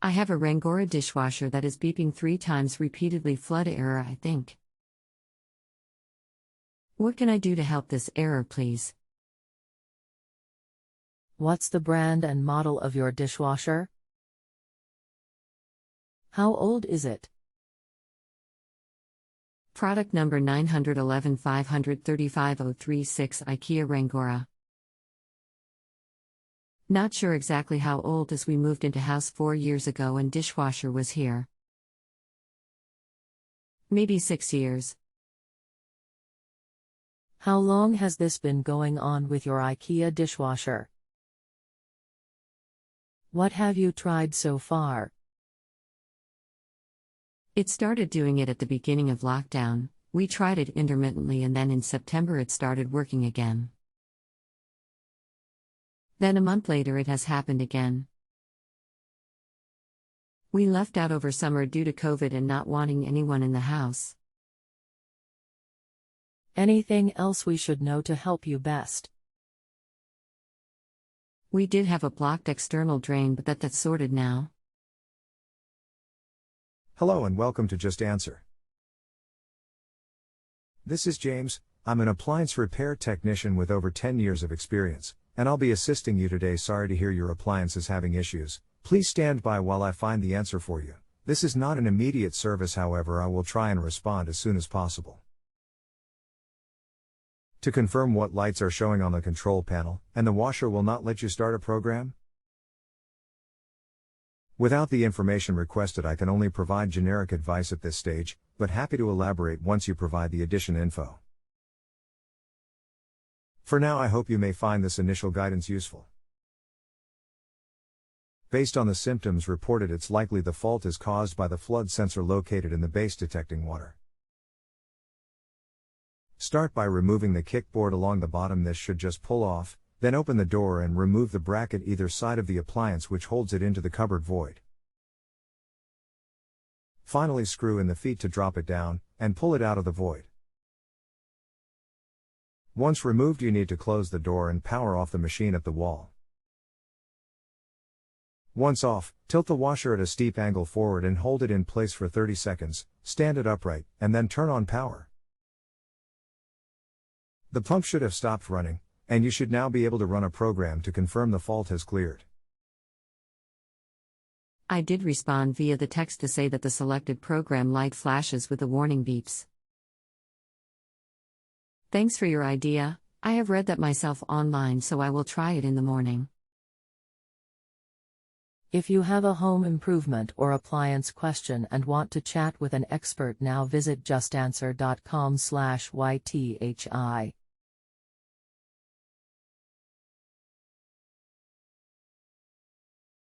I have a Rengora dishwasher that is beeping 3 times repeatedly. Flood error, I think. What can I do to help this error, please? What's the brand and model of your dishwasher? How old is it? Product number 911 535 036 Ikea Rengora. Not sure exactly how old, as we moved into house 4 years ago and dishwasher was here. Maybe 6 years. How long has this been going on with your IKEA dishwasher? What have you tried so far? It started doing it at the beginning of lockdown. We tried it intermittently, and then in September it started working again. Then a month later it has happened again. We left out over summer due to COVID and not wanting anyone in the house. Anything else we should know to help you best? We did have a blocked external drain, but that's sorted now. Hello and welcome to Just Answer. This is James. I'm an appliance repair technician with over 10 years of experience, and I'll be assisting you today. Sorry to hear your appliance is having issues. Please stand by while I find the answer for you. This is not an immediate service, however, I will try and respond as soon as possible. To confirm, what lights are showing on the control panel, and the washer will not let you start a program? Without the information requested, I can only provide generic advice at this stage, but happy to elaborate once you provide the addition info. For now, I hope you may find this initial guidance useful. Based on the symptoms reported, it's likely the fault is caused by the flood sensor located in the base detecting water. Start by removing the kickboard along the bottom. This should just pull off. Then open the door and remove the bracket either side of the appliance which holds it into the cupboard void. Finally, screw in the feet to drop it down, and pull it out of the void. Once removed, you need to close the door and power off the machine at the wall. Once off, tilt the washer at a steep angle forward and hold it in place for 30 seconds, stand it upright, and then turn on power. The pump should have stopped running, and you should now be able to run a program to confirm the fault has cleared. I did respond via the text to say that the selected program light flashes with the warning beeps. Thanks for your idea. I have read that myself online, so I will try it in the morning. If you have a home improvement or appliance question and want to chat with an expert now, visit justanswer.com/ythi.